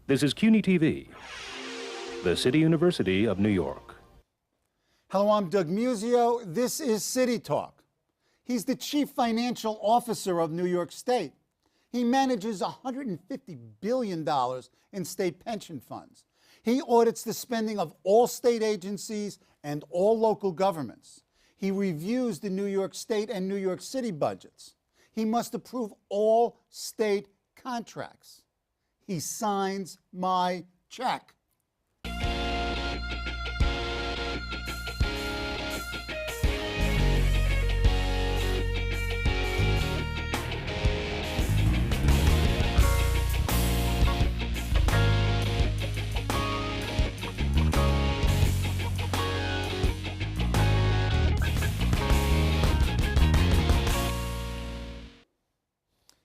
This is CUNY TV, the City University of New York. Hello, I'm Doug Muzzio. This is City Talk. He's the Chief Financial Officer of New York State. He manages $150 billion in state pension funds. He audits the spending of all state agencies and all local governments. He reviews the New York State and New York City budgets. He must approve all state contracts. He signs my check.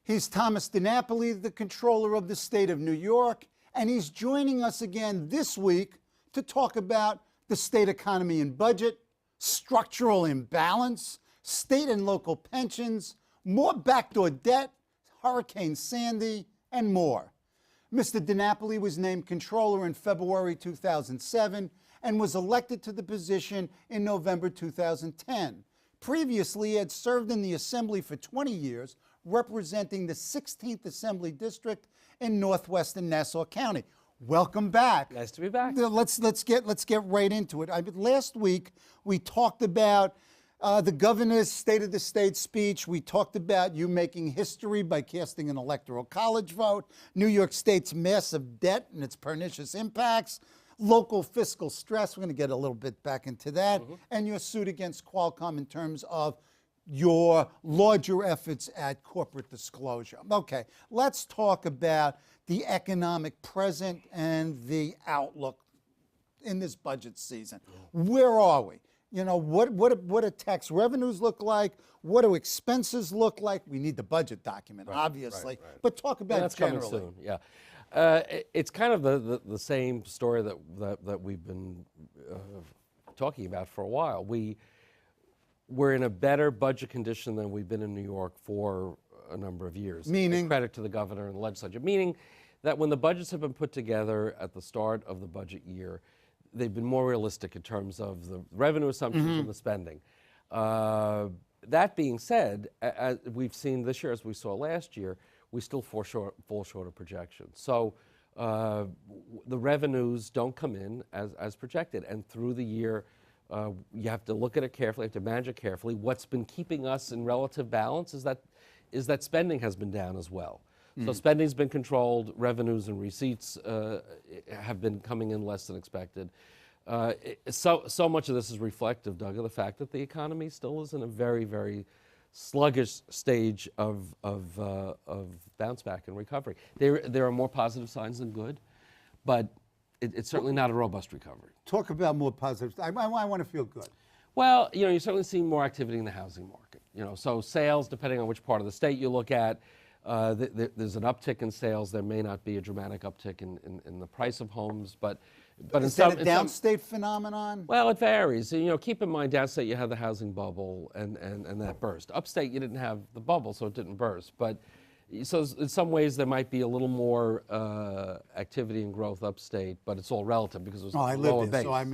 He's Thomas DiNapoli, the Comptroller of the State of New York, and he's joining us again this week to talk about the state economy and budget, structural imbalance, state and local pensions, more backdoor debt, Hurricane Sandy, and more. Mr. DiNapoli was named Comptroller in February 2007 and was elected to the position in November 2010. Previously, he had served in the Assembly for 20 years, representing the 16th Assembly District in northwestern Nassau County. Welcome back. Nice to be back. Let's get right into it. Last week we talked about the governor's State of the State speech. We talked about you making history by casting an electoral college vote, New York State's massive debt and its pernicious impacts, local fiscal stress. We're going to get a little bit back into that, and your suit against Qualcomm in terms of your larger efforts at corporate disclosure. Okay, let's talk about the economic present and the outlook in this budget season. Where are we? You know, what do tax revenues look like? What do expenses look like? We need the budget document, obviously, but talk about that's generally. coming soon. Yeah, it's kind of the same story that we've been talking about for a while. We're in a better budget condition than we've been in New York for a number of years. Meaning? Credit to the governor and the legislature. Meaning that when the budgets have been put together at the start of the budget year, they've been more realistic in terms of the revenue assumptions and the spending. That being said, as we've seen this year, as we saw last year, we still fall short of projections. So the revenues don't come in as projected, and through the year, you have to look at it carefully, you have to manage it carefully. What's been keeping us in relative balance is that spending has been down as well. So spending's been controlled, revenues and receipts have been coming in less than expected. So much of this is reflective, Doug, of the fact that the economy still is in a very, very sluggish stage of bounce back and recovery. There are more positive signs than good, but it's certainly not a robust recovery. Talk about more positives. I want to feel good. Well, you know, you're certainly seeing more activity in the housing market. You know, so sales, depending on which part of the state you look at, there's an uptick in sales. There may not be a dramatic uptick in the price of homes, but is that a downstate phenomenon? Well, it varies. You know, keep in mind, downstate you had the housing bubble and that burst. Upstate you didn't have the bubble, so it didn't burst. But so in some ways there might be a little more activity and growth upstate, but it's all relative because it was I lower live there, base. so I'm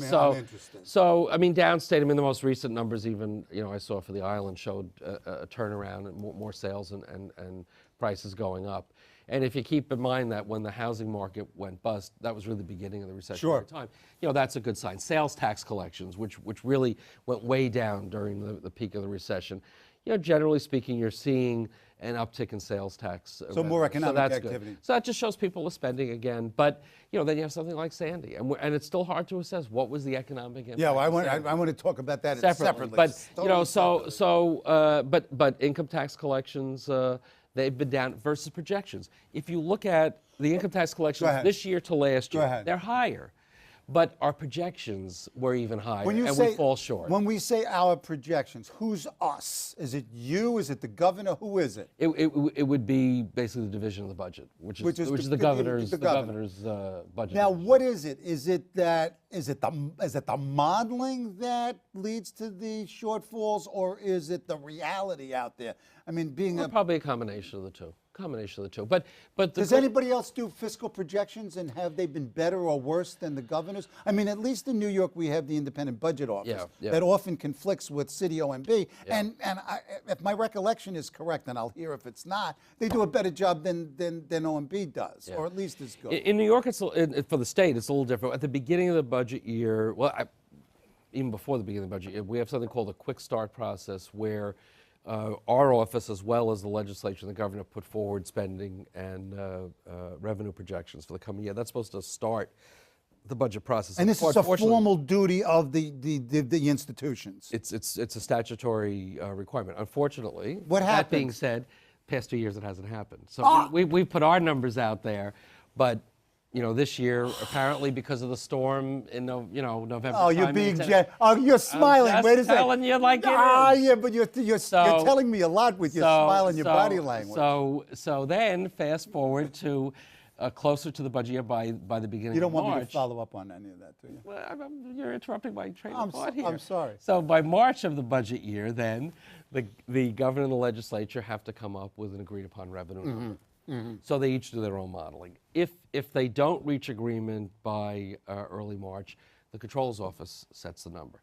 so, I'm interested. So I mean, downstate. I mean, the most recent numbers, even I saw for the island, showed a turnaround and more sales and prices going up. And if you keep in mind that when the housing market went bust, that was really the beginning of the recession time. That's a good sign. Sales tax collections, which really went way down during the peak of the recession. Generally speaking, you're seeing an uptick in sales tax. So more economic activity. Good. So that just shows people are spending again. But then you have something like Sandy, and it's still hard to assess what was the economic impact. Yeah, well, I want to talk about that separately. But but income tax collections, they've been down versus projections. If you look at the income tax collections this year to last year, they're higher. But our projections were even higher, and we fall short. When we say our projections, who's us? Is it you? Is it the governor? Who is it? It would be basically the division of the budget, which is the governor's budget. Now, what is it? Is it the modeling that leads to the shortfalls, or is it the reality out there? I mean, probably a combination of the two. combination of the two. But Does anybody else do fiscal projections, and have they been better or worse than the governors? I mean, at least in New York, we have the Independent Budget Office that often conflicts with City OMB. And if my recollection is correct, and I'll hear if it's not, they do a better job than OMB does, or at least as good. In New York, for the state, it's a little different. At the beginning of the budget year, well, even before the beginning of the budget year, we have something called a quick start process where our office, as well as the legislature and the governor, put forward spending and revenue projections for the coming year. That's supposed to start the budget process. And this is a formal duty of the institutions. It's a statutory requirement. Unfortunately, what happened? That being said, past 2 years it hasn't happened. So we put our numbers out there, but this year, apparently because of the storm in November. Oh, you're being you're smiling. I'm just Wait a second. telling you like it is. Yeah, but you're telling me a lot with your smile and your body language. So then, fast forward to closer to the budget year by the beginning of March. You don't want me to follow up on any of that, do you? Well, you're interrupting my train of thought here. I'm sorry. So by March of the budget year, then the governor and the legislature have to come up with an agreed upon revenue number. So they each do their own modeling. If they don't reach agreement by early March, the Comptroller's office sets the number.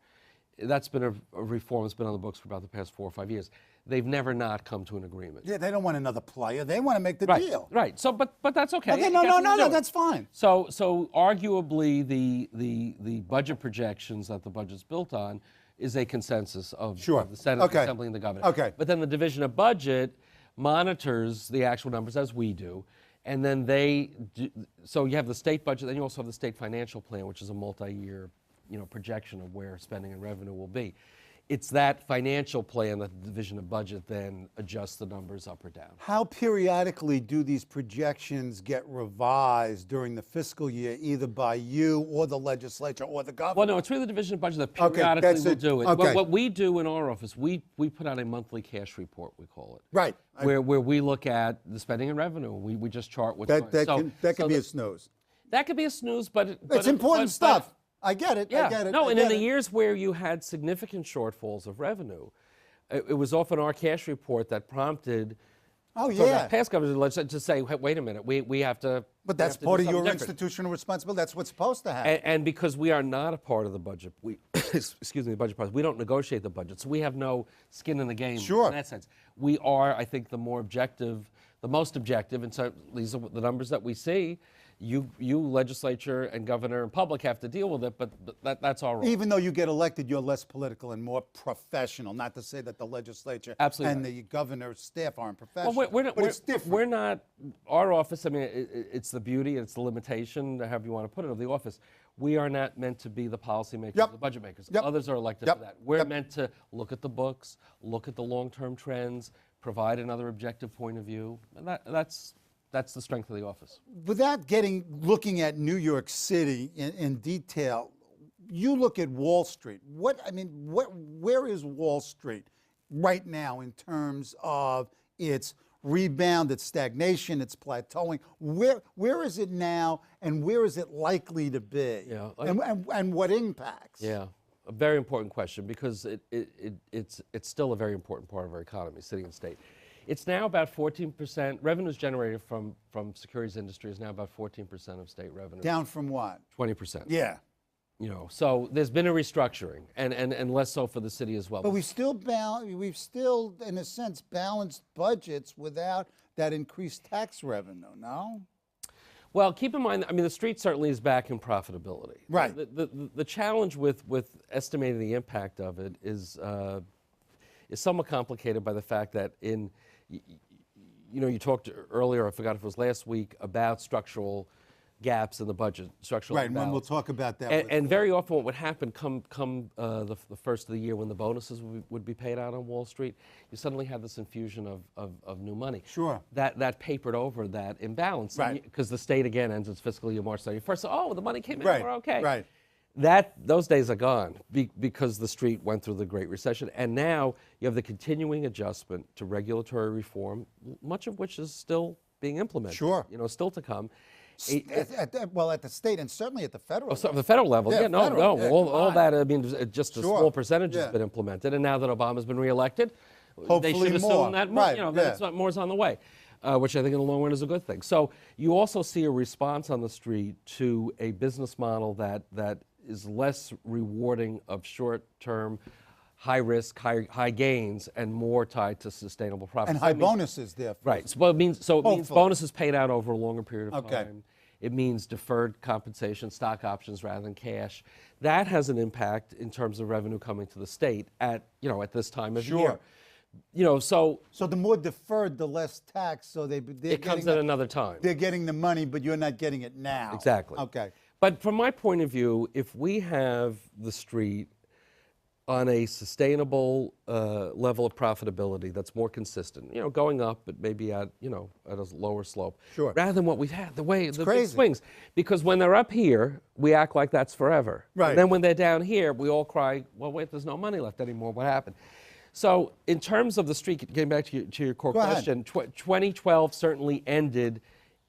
That's been a reform that's been on the books for about the past 4 or 5 years. They've never not come to an agreement. Yeah, they don't want another player. They want to make the deal. Right. So, but that's okay. Okay, no, that's fine. So arguably the budget projections that the budget's built on is a consensus of the Senate, the Assembly, and the governor. Okay. But then the Division of Budget monitors the actual numbers as we do, and then so you have the state budget, then you also have the state financial plan, which is a multi-year projection of where spending and revenue will be. It's that financial plan that the Division of Budget then adjusts the numbers up or down. How periodically do these projections get revised during the fiscal year, either by you or the legislature or the governor? Well, no, it's really the Division of Budget that periodically will do it. Okay. What we do in our office, we put out a monthly cash report, we call it. Right. Where we look at the spending and revenue. We just chart what's going on. That can be a snooze. That could be a snooze, but it's important stuff. I get it. Yeah. I get it. No, and in the years where you had significant shortfalls of revenue, it was often our cash report that prompted the past government to say, hey, wait a minute, we have to. But that's part of your institutional responsibility. That's what's supposed to happen. And because we are not a part of the budget, the budget process, we don't negotiate the budget, so we have no skin in the game in that sense. We are, I think, the most objective, and so these are the numbers that we see. You legislature and governor and public have to deal with it, but that's all right. Even though you get elected, you're less political and more professional. Not to say that the legislature and the governor's staff aren't professional. Well, it's different. We're not, our office, I mean, it's the beauty, it's the limitation, however you want to put it, of the office. We are not meant to be the policymakers, the budget makers. Others are elected for that. We're meant to look at the books, look at the long-term trends, provide another objective point of view, and that's the strength of the office. Without looking at New York City in detail, you look at Wall Street. Where is Wall Street right now in terms of its rebound, its stagnation, its plateauing? Where is it now, and where is it likely to be? Yeah, and what impacts? Yeah, a very important question, because it's still a very important part of our economy, city and state. It's now about 14%. Revenues generated from securities industry is now about 14% of state revenue. Down from what? 20%. Yeah. So there's been a restructuring, and less so for the city as well. But we've still, in a sense, balanced budgets without that increased tax revenue, no? Well, keep in mind, I mean, the street certainly is back in profitability. Right. The challenge with estimating the impact of it is somewhat complicated by the fact that you talked earlier, I forgot if it was last week, about structural gaps in the budget, structural Right, and we'll talk about that. And very often what would happen come the first of the year, when the bonuses would be paid out on Wall Street, you suddenly have this infusion of new money. Sure. That papered over that imbalance. Right. Because the state, again, ends its fiscal year March 31st. So, the money came in, we're okay. Right. Those days are gone because the street went through the Great Recession, and now you have the continuing adjustment to regulatory reform, much of which is still being implemented. Sure. Still to come. At the state and certainly at the federal level. The federal level, all that, I mean, just a small percentage has Yeah. been implemented, and now that Obama's been reelected, Hopefully they should assume more. that Right, more's on the way. which I think in the long run is a good thing. So you also see a response on the street to a business model that is less rewarding of short-term, high risk, high gains, and more tied to sustainable profits. And high bonuses, therefore. Right. So, it means Hopefully. bonuses paid out over a longer period of Okay. time. It means deferred compensation, stock options rather than cash. That has an impact in terms of revenue coming to the state at this time of year. So the more deferred, the less tax. So it comes at another time. They're getting the money, but you're not getting it now. Exactly. Okay. But from my point of view, if we have the street on a sustainable level of profitability that's more consistent, going up, but maybe at a lower slope, Sure. rather than what we've had, the big crazy. swings. Because when they're up here, we act like that's forever. Right. And then when they're down here, we all cry, well, wait, there's no money left anymore. What happened? So in terms of the street, getting back to your core Go ahead. question, 2012 certainly ended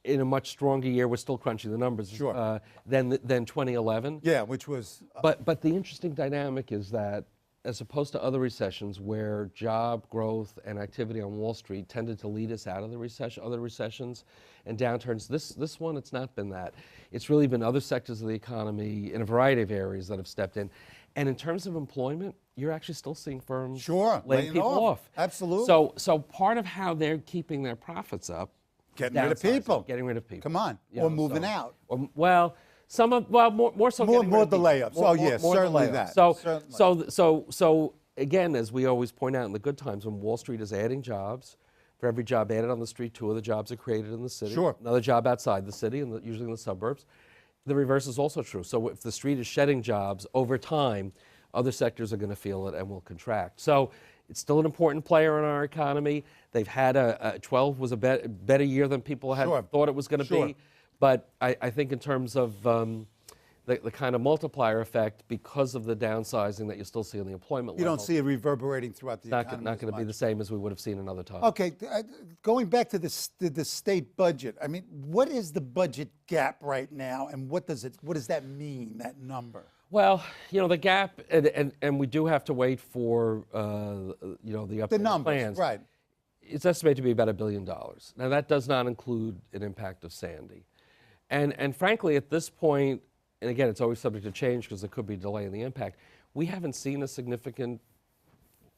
in a much stronger year. We're still crunching the numbers. Sure. Than 2011. Yeah, which was. But the interesting dynamic is that, as opposed to other recessions where job growth and activity on Wall Street tended to lead us out of the recession, other recessions and downturns, this one, it's not been that. It's really been other sectors of the economy in a variety of areas that have stepped in. And in terms of employment, you're actually still seeing firms laying people off. Absolutely. So part of how they're keeping their profits up, Getting rid of people. Getting rid of people. Come on. Or moving out. More so. More the layups. Certainly that. So again, as we always point out in the good times, when Wall Street is adding jobs, for every job added on the street, 2 other jobs are created in the city. Sure. Another job outside the city, and usually in the suburbs. The reverse is also true. So if the street is shedding jobs over time, other sectors are going to feel it and will contract. So it's still an important player in our economy. They've had 12 was a better year than people had thought it was going to be. But I think in terms of the kind of multiplier effect, because of the downsizing that you still see on the employment level. You don't see it reverberating throughout the economy. Not going to be the same as we would have seen another time. Okay, going back to the state budget, I mean, what is the budget gap right now, and what does that mean, that number? Well, the gap, and we do have to wait for the updated numbers, plans. right? It's estimated to be about $1 billion. Now that does not include an impact of Sandy, and frankly, at this point, and again, it's always subject to change because there could be a delay in the impact. We haven't seen a significant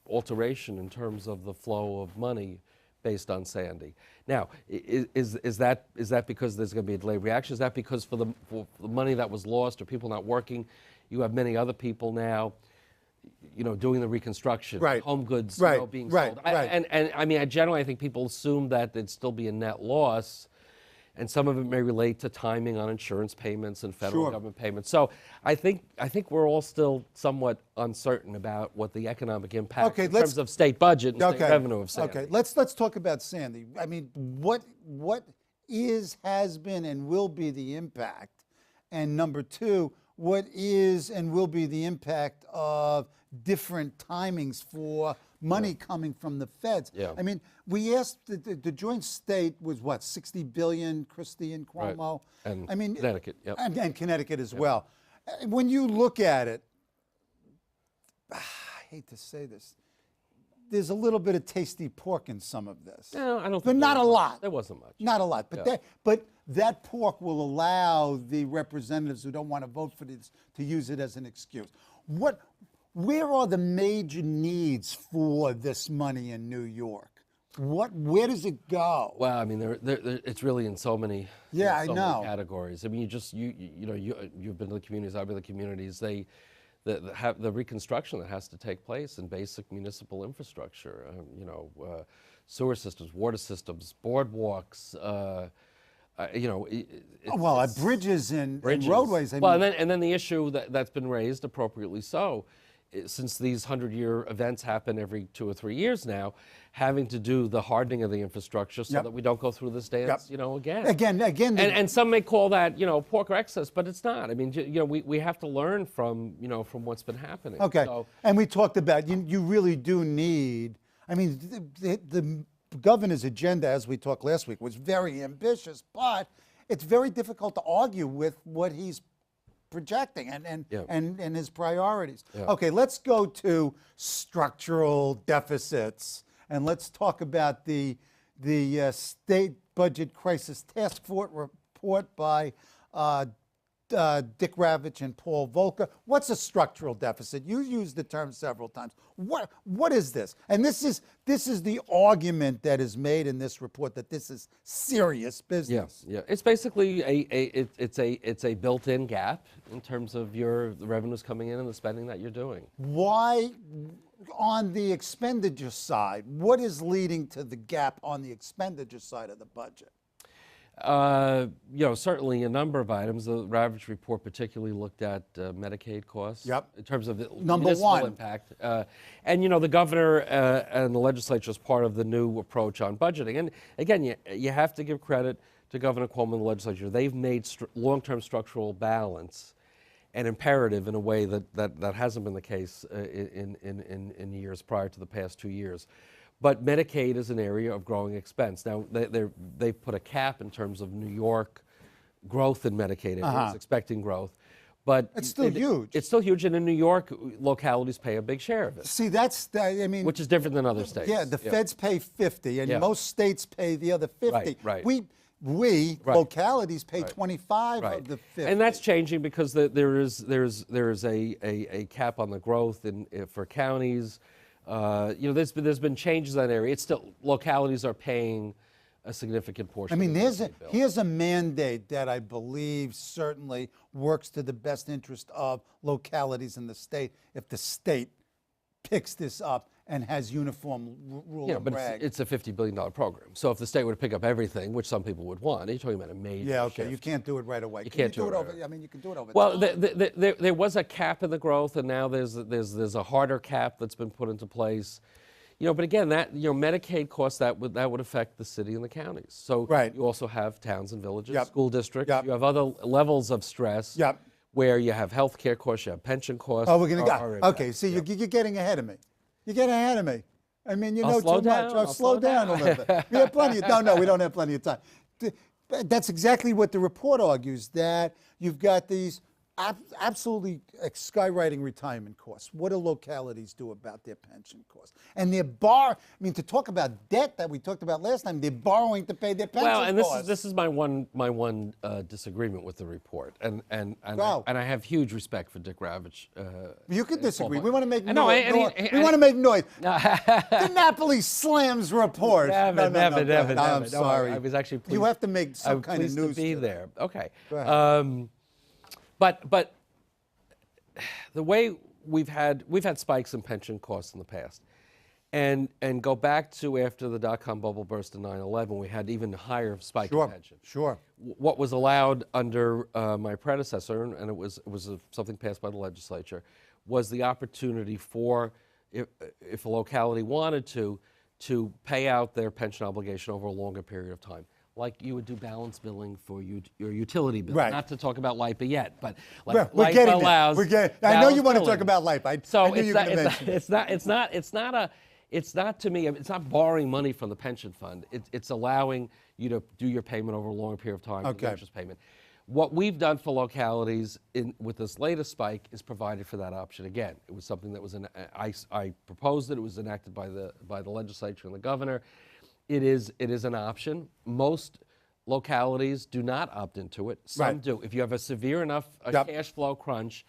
alteration in terms of the flow of money based on Sandy. Now, is that because there's going to be a delayed reaction? Is that because for the money that was lost or people not working, you have many other people now, doing the reconstruction, home goods being sold. And I mean, I think people assume that there'd still be a net loss, and some of it may relate to timing on insurance payments and federal government payments. So I think we're all still somewhat uncertain about what the economic impact in terms of state budget and state revenue of Sandy. Okay, let's talk about Sandy. I mean, what is, has been, and will be the impact? And number 2, what is and will be the impact of different timings for money coming from the feds? Yeah. I mean, we asked, the joint state was what, 60 billion, Christie and Cuomo? Right. And I mean, Connecticut, yep. And Connecticut as well. When you look at it, I hate to say this, there's a little bit of tasty pork in some of this. No, I don't think but not a lot. There wasn't much. Not a lot. But that pork will allow the representatives who don't want to vote for this to use it as an excuse. Where are the major needs for this money in New York? Where does it go? Well, I mean, it's really in so many, I know, many categories. I mean, you've been to the communities, I've been to the communities. The reconstruction that has to take place in basic municipal infrastructure, sewer systems, water systems, boardwalks. Bridges and roadways. And then the issue that's been raised, appropriately so, since these 100-year events happen every 2 or 3 years now, having to do the hardening of the infrastructure so that we don't go through this dance, again. And some may call that, pork or excess, but it's not. I mean, we have to learn from what's been happening. Okay. So, and we talked about you really do need. I mean, the governor's agenda, as we talked last week, was very ambitious, but it's very difficult to argue with what he's projecting and his priorities. Yeah. Okay, let's go to structural deficits, and let's talk about the the State Budget Crisis Task Force report by Dick Ravitch and Paul Volcker. What's a structural deficit? You used the term several times. What is this? And this is the argument that is made in this report, that this is serious business. Yeah. It's basically it's a built-in gap in terms of the revenues coming in and the spending that you're doing. Why, on the expenditure side, what is leading to the gap on the expenditure side of the budget? Certainly a number of items. The Ravitch report particularly looked at Medicaid costs. Yep. In terms of the Number municipal one. impact. And the governor and the legislature is part of the new approach on budgeting. And again, you have to give credit to Governor Cuomo and the legislature. They've made long-term structural balance an imperative in a way that hasn't been the case in years prior to the past 2 years. But Medicaid is an area of growing expense. Now, they've put a cap in terms of New York growth in Medicaid areas, expecting growth. But it's still huge. It's still huge, and in New York, localities pay a big share of it. See, which is different than other states. Yeah, the feds pay 50, and most states pay the other 50. Right. We localities pay 25 of the 50. And that's changing because there is a cap on the growth for counties. There's been changes in that area. It's still, localities are paying a significant portion. I mean, of the here's a mandate that I believe certainly works to the best interest of localities in the state if the state picks this up and has uniform rule and but reg. it's a $50 billion program. So if the state were to pick up everything, which some people would want, you're talking about a major shift. You can't do it right away. You can't do it over. right away. I mean, you can do it over Well, time. there was a cap in the growth, and now there's a harder cap that's been put into place. But again, Medicaid costs that would affect the city and the counties. So you also have towns and villages, school districts. You have other levels of stress. Where you have health care costs, you have pension costs. Oh, we're going to go. Okay, see, you're getting ahead of me. You're getting ahead of me. I mean, you know too much. I'll slow down a little bit. We have plenty of no, we don't have plenty of time. That's exactly what the report argues, that you've got these absolutely skyrocketing retirement costs. What do localities do about their pension costs? And to talk about debt that we talked about last time, they're borrowing to pay their pension costs. Well, and this is my one disagreement with the report, and I have huge respect for Dick Ravitch. You can disagree. We want to make noise. No, we want to make noise. DiNapoli slams report. Never. I'm sorry. I was actually pleased. You have to make some kind of news to be there. Okay. Go ahead. But the way we've had spikes in pension costs in the past, and go back to after the dot-com bubble burst in 9/11, we had even higher spike in pension. Sure. What was allowed under my predecessor, and it was something passed by the legislature, was the opportunity for, if a locality wanted to pay out their pension obligation over a longer period of time. Like you would do balance billing for your utility bill. Right. Not to talk about LIPA yet, but like we're getting allows. I know you want to talk about LIPA. It's not to me. It's not borrowing money from the pension fund. It's allowing you to do your payment over a longer period of time. Okay. Interest payment. What we've done for localities with this latest spike is provided for that option again. It was something that was I proposed it. It was enacted by the legislature and the governor. It is an option. Most localities do not opt into it. Some do. If you have a severe enough cash flow crunch,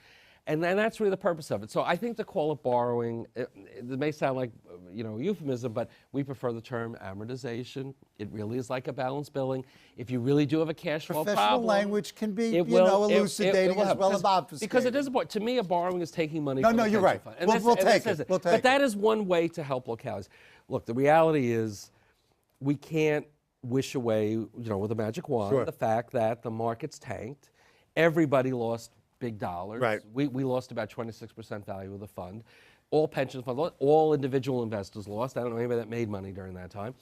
and then that's really the purpose of it. So I think to call it borrowing, it may sound like a euphemism, but we prefer the term amortization. It really is like a balance billing. If you really do have a cash flow problem, professional language can be elucidating as well as obfuscating. Because it is important. To me, a borrowing is taking money. No, you're right. We'll take it. But that is one way to help localities. Look, the reality is, we can't wish away, with a magic wand, the fact that the market's tanked. Everybody lost big dollars. Right. We lost about 26% value of the fund. All pension funds lost. All individual investors lost. I don't know anybody that made money during that time.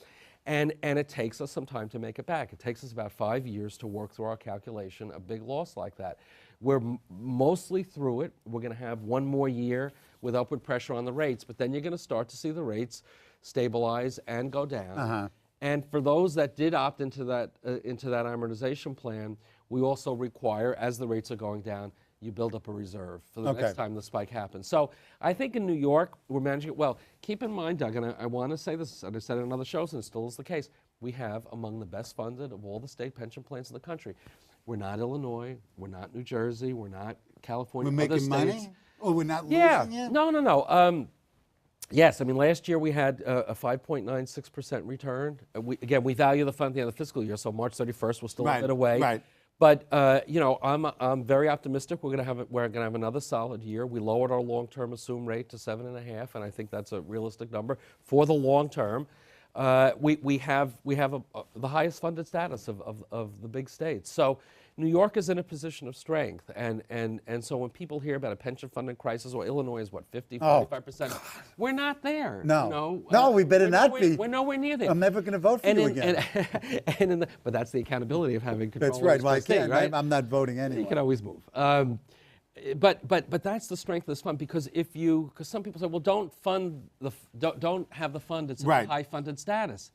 And it takes us some time to make it back. It takes us about 5 years to work through our calculation a big loss like that. We're mostly through it. We're going to have one more year with upward pressure on the rates, but then you're going to start to see the rates stabilize and go down. And for those that did opt into that amortization plan, we also require, as the rates are going down, you build up a reserve for the next time the spike happens. So I think in New York, we're managing it well. Keep in mind, Doug, and I want to say this, and I said it in other shows, and it still is the case, we have among the best funded of all the state pension plans in the country. We're not Illinois, we're not New Jersey, we're not California. We're making money? Or we're not losing it? No. Yes, I mean, last year we had a 5.96% return. Again, we value the fund at the end of the fiscal year, so March 31st we're still a bit away. Right. But I'm very optimistic. We're going to have another solid year. We lowered our long-term assumed rate to 7.5, and I think that's a realistic number for the long term. We have the highest funded status of the big states. So New York is in a position of strength, and so when people hear about a pension funding crisis, or Illinois is what, 45%, we're not there. No, no, we better not be. We're nowhere near there. I'm never going to vote for you again. But that's the accountability of having control. That's right. Well, I thing, can't. right? I'm not voting anyway. You can always move. But that's the strength of this fund, because because some people say, well, don't have the fund at such a high funded status.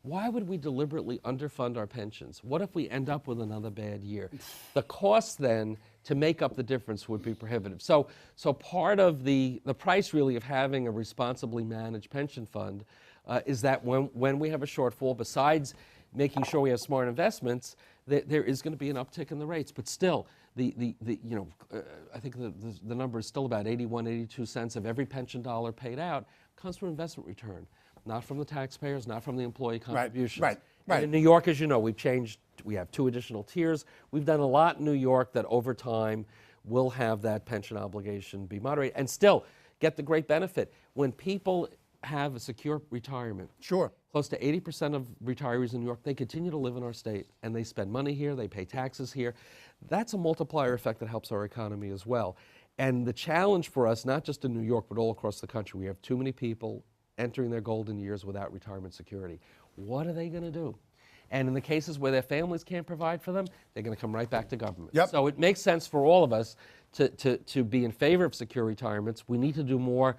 Why would we deliberately underfund our pensions? What if we end up with another bad year? The cost then to make up the difference would be prohibitive. So part of the price really of having a responsibly managed pension fund is that when we have a shortfall, besides making sure we have smart investments, there is going to be an uptick in the rates. But still, I think the number is still about 81, 82 cents of every pension dollar paid out comes from investment return. Not from the taxpayers, not from the employee contributions. Right. And in New York, as you know, we have 2 additional tiers. We've done a lot in New York that over time will have that pension obligation be moderated and still get the great benefit. When people have a secure retirement, close to 80% of retirees in New York, they continue to live in our state and they spend money here, they pay taxes here. That's a multiplier effect that helps our economy as well. And the challenge for us, not just in New York, but all across the country, we have too many people entering their golden years without retirement security. What are they going to do? And in the cases where their families can't provide for them, they're going to come right back to government. So it makes sense for all of us to be in favor of secure retirements. We need to do more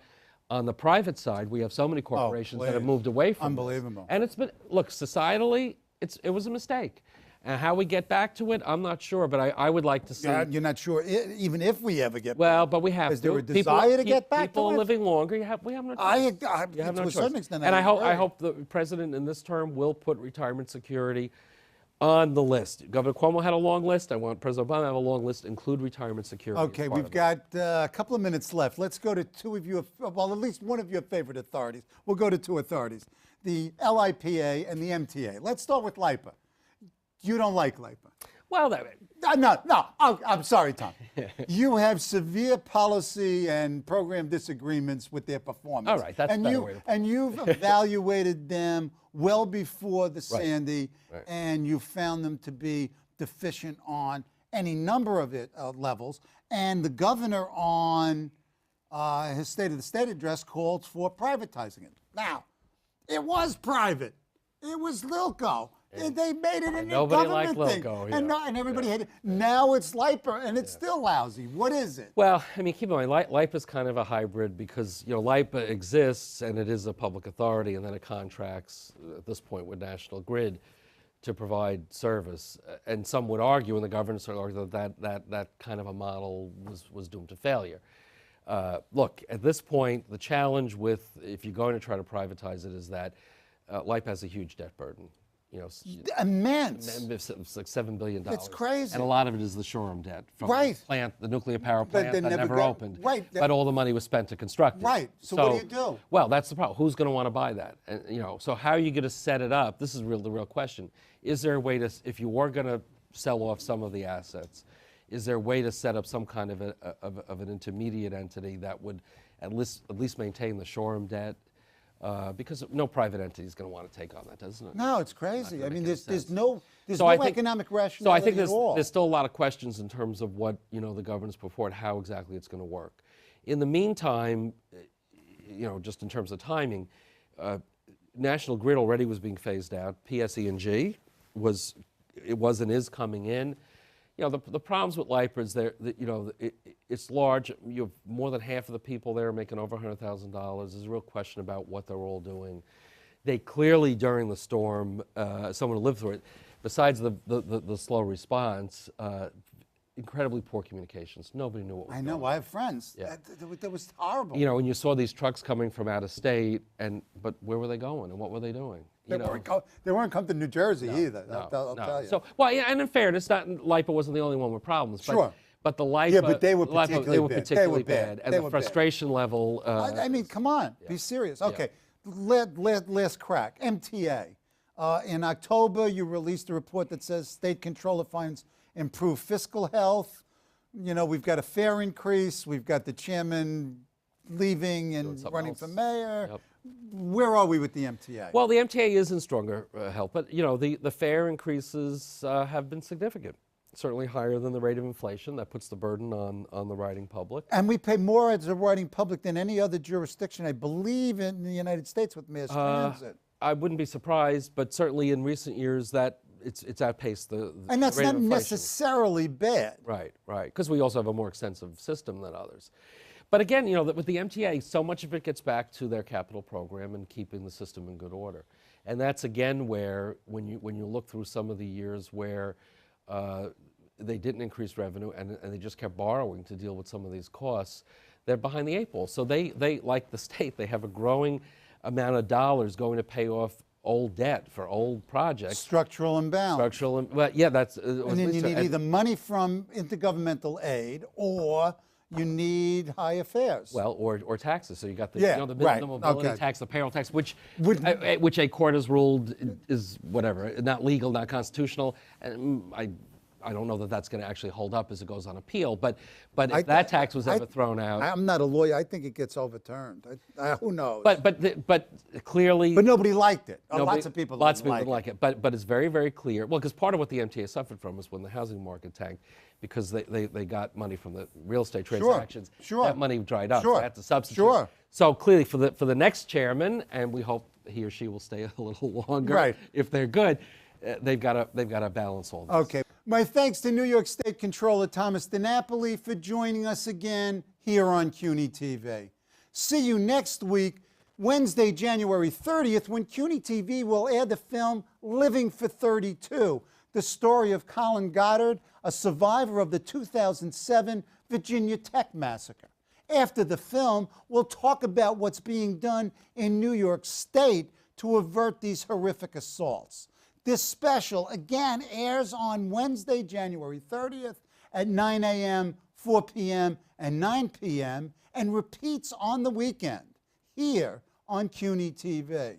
on the private side. We have so many corporations that have moved away from Unbelievable. this. And it's been, look, societally, it was a mistake. And how we get back to it, I'm not sure, but I would like to see. You're not sure, even if we ever get back. Well, but we have to. Is there a desire to get back to it? People are living longer. We have no choice. To a certain extent, and I hope the president in this term will put retirement security on the list. Governor Cuomo had a long list. I want President Obama to have a long list, include retirement security. Okay, we've got a couple of minutes left. Let's go to 2 of you, well, at least one of your favorite authorities. We'll go to 2 authorities, the LIPA and the MTA. Let's start with LIPA. You don't like LIPA. Well, no. I'm sorry, Tom. You have severe policy and program disagreements with their performance. All right, that's a better way to put it. And you've evaluated them well before the Sandy, and you found them to be deficient on any number of levels. And the governor on his State of the State address called for privatizing it. Now, it was private. It was LILCO. They made it a new government thing. LILCO, and everybody hated it. Now it's LIPA, and it's still lousy. What is it? Well, I mean, keep in mind, LIPA is kind of a hybrid because, LIPA exists and it is a public authority, and then it contracts, at this point, with National Grid to provide service. And some would argue, and the government would argue, that kind of a model was doomed to failure. Look, at this point, the challenge with, if you're going to try to privatize it, is that LIPA has a huge debt burden. Immense. It's like $7 billion. It's crazy. And a lot of it is the Shoreham debt from the nuclear power plant that never opened. But all the money was spent to construct it. So what do you do? Well, that's the problem. Who's going to want to buy that? And, so how are you going to set it up? This is the real question. Is there a way to, if you were going to sell off some of the assets, is there a way to set up some kind of an intermediate entity that would at least maintain the Shoreham debt? Because no private entity is going to want to take on that, doesn't it? No, it's crazy. I mean, there's no economic rationality So I think at all. there's still a lot of questions in terms of what the governance put forward, how exactly it's going to work. In the meantime, just in terms of timing, National Grid already was being phased out. PSE&G was and is coming in. The problems with LIPA is it's large. You have more than half of the people there making over $100,000. There's a real question about what they're all doing. They clearly, during the storm, someone who lived through it, besides the slow response, incredibly poor communications. Nobody knew what was I going know. on. I have friends. Yeah. That was horrible. You know, and you saw these trucks coming from out of state, but where were they going and what were they doing? They weren't coming to New Jersey either. I'll tell you. So, well, yeah, and in fairness, LIPO wasn't the only one with problems. But, Sure. But the LIPO, Yeah, but they were particularly bad. And the frustration level. I mean, come on, be serious. Okay, last crack. MTA. In October, you released a report that says state controller finds improved fiscal health. You know, we've got a fare increase. We've got the chairman leaving and running for mayor. Yep. Where are we with the MTA? Well, the MTA is in stronger health, but you know, the fare increases have been significant. Certainly higher than the rate of inflation. That puts the burden on the riding public. And we pay more as a riding public than any other jurisdiction, I believe, in the United States with mass transit. I wouldn't be surprised, but certainly in recent years that it's outpaced the And that's rate not of inflation. necessarily bad. Right, because we also have a more extensive system than others. But again, you know, with the MTA, so much of it gets back to their capital program and keeping the system in good order. And that's again where, when you look through some of the years where they didn't increase revenue and they just kept borrowing to deal with some of these costs, they're behind the eight ball. So they like the state, they have a growing amount of dollars going to pay off old debt for old projects. Structural imbalance. Well, yeah, that's. And then you need either money from intergovernmental aid or you need higher fares. Well, or taxes. So you got the, the mobility tax, the payroll tax, which a court has ruled is whatever, not legal, not constitutional. And I don't know that that's going to actually hold up as it goes on appeal. But if that tax was ever thrown out, I'm not a lawyer. I think it gets overturned. Who knows? But clearly. But nobody liked it. Lots of people. Lots of people didn't like it. But it's very, very clear. Well, because part of what the MTA suffered from was when the housing market tanked, because they got money from the real estate transactions. Sure. That money dried up. Sure. So they had to substitute. Sure. So clearly, for the next chairman, and we hope he or she will stay a little longer. Right. If they're good, they've got to balance all this. Okay. My thanks to New York State Comptroller Thomas DiNapoli for joining us again here on CUNY TV. See you next week, Wednesday, January 30th, when CUNY TV will air the film Living for 32, the story of Colin Goddard, a survivor of the 2007 Virginia Tech massacre. After the film, we'll talk about what's being done in New York State to avert these horrific assaults. This special, again, airs on Wednesday, January 30th at 9 a.m., 4 p.m., and 9 p.m., and repeats on the weekend here on CUNY TV.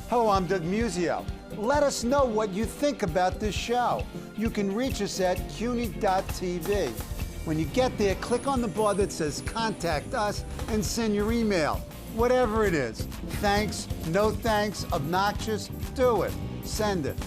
Hello, I'm Doug Muzzio. Let us know what you think about this show. You can reach us at CUNY.TV. When you get there, click on the bar that says Contact Us and send your email. Whatever it is. Thanks, no thanks, obnoxious, do it. Send it.